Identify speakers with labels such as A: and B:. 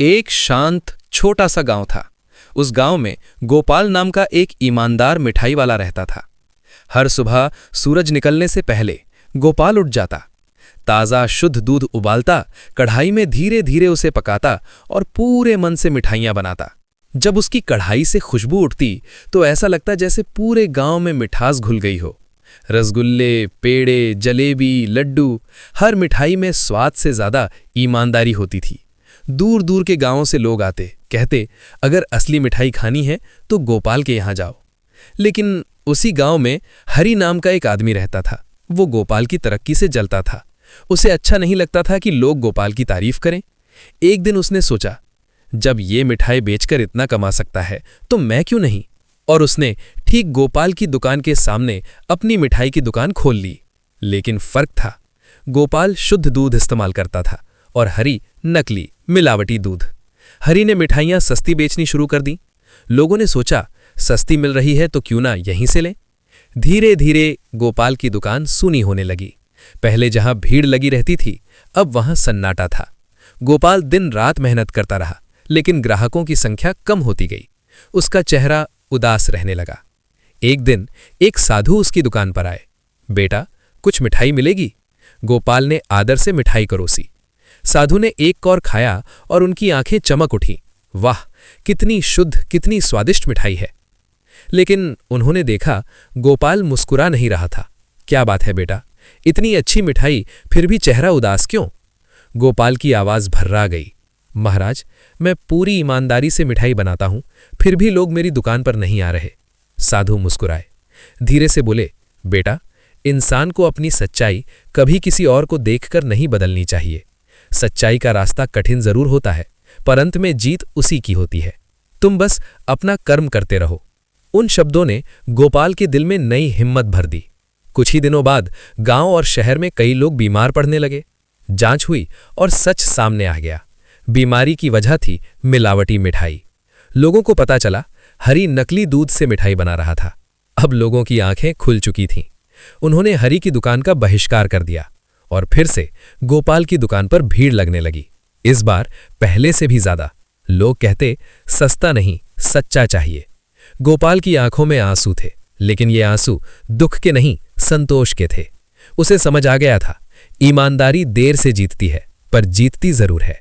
A: एक शांत छोटा सा गांव था। उस गांव में गोपाल नाम का एक ईमानदार मिठाई वाला रहता था। हर सुबह सूरज निकलने से पहले गोपाल उठ जाता, ताज़ा शुद्ध दूध उबालता, कढ़ाई में धीरे धीरे उसे पकाता और पूरे मन से मिठाइयां बनाता। जब उसकी कढ़ाई से खुशबू उठती तो ऐसा लगता जैसे पूरे गांव में मिठास घुल गई हो। रसगुल्ले, पेड़े, जलेबी, लड्डू, हर मिठाई में स्वाद से ज्यादा ईमानदारी होती थी। दूर दूर के गांवों से लोग आते, कहते अगर असली मिठाई खानी है तो गोपाल के यहाँ जाओ। लेकिन उसी गांव में हरी नाम का एक आदमी रहता था। वो गोपाल की तरक्की से जलता था। उसे अच्छा नहीं लगता था कि लोग गोपाल की तारीफ करें। एक दिन उसने सोचा, जब ये मिठाई बेचकर इतना कमा सकता है तो मैं क्यों नहीं। और उसने ठीक गोपाल की दुकान के सामने अपनी मिठाई की दुकान खोल ली। लेकिन फर्क था, गोपाल शुद्ध दूध इस्तेमाल करता था और हरी नकली मिलावटी दूध। हरी ने मिठाइयां सस्ती बेचनी शुरू कर दी। लोगों ने सोचा, सस्ती मिल रही है तो क्यों ना यहीं से लें। धीरे धीरे गोपाल की दुकान सूनी होने लगी। पहले जहां भीड़ लगी रहती थी, अब वहां सन्नाटा था। गोपाल दिन रात मेहनत करता रहा, लेकिन ग्राहकों की संख्या कम होती गई। उसका चेहरा उदास रहने लगा। एक दिन एक साधु उसकी दुकान पर आए। बेटा, कुछ मिठाई मिलेगी? गोपाल ने आदर से मिठाई परोसी। साधु ने एक कौर खाया और उनकी आंखें चमक उठीं। वाह, कितनी शुद्ध, कितनी स्वादिष्ट मिठाई है। लेकिन उन्होंने देखा, गोपाल मुस्कुरा नहीं रहा था। क्या बात है बेटा, इतनी अच्छी मिठाई फिर भी चेहरा उदास क्यों? गोपाल की आवाज भर्रा गई। महाराज, मैं पूरी ईमानदारी से मिठाई बनाता हूं, फिर भी लोग मेरी दुकान पर नहीं आ रहे। साधु मुस्कुराए, धीरे से बोले, बेटा, इंसान को अपनी सच्चाई कभी किसी और को देखकर नहीं बदलनी चाहिए। सच्चाई का रास्ता कठिन जरूर होता है, पर अंत में जीत उसी की होती है। तुम बस अपना कर्म करते रहो। उन शब्दों ने गोपाल के दिल में नई हिम्मत भर दी। कुछ ही दिनों बाद गांव और शहर में कई लोग बीमार पड़ने लगे। जांच हुई और सच सामने आ गया। बीमारी की वजह थी मिलावटी मिठाई। लोगों को पता चला, हरी नकली दूध से मिठाई बना रहा था। अब लोगों की आंखें खुल चुकी थीं। उन्होंने हरी की दुकान का बहिष्कार कर दिया और फिर से गोपाल की दुकान पर भीड़ लगने लगी। इस बार पहले से भी ज्यादा। लोग कहते, सस्ता नहीं, सच्चा चाहिए। गोपाल की आंखों में आंसू थे, लेकिन ये आंसू दुख के नहीं, संतोष के थे। उसे समझ आ गया था, ईमानदारी देर से जीतती है, पर जीतती जरूर है।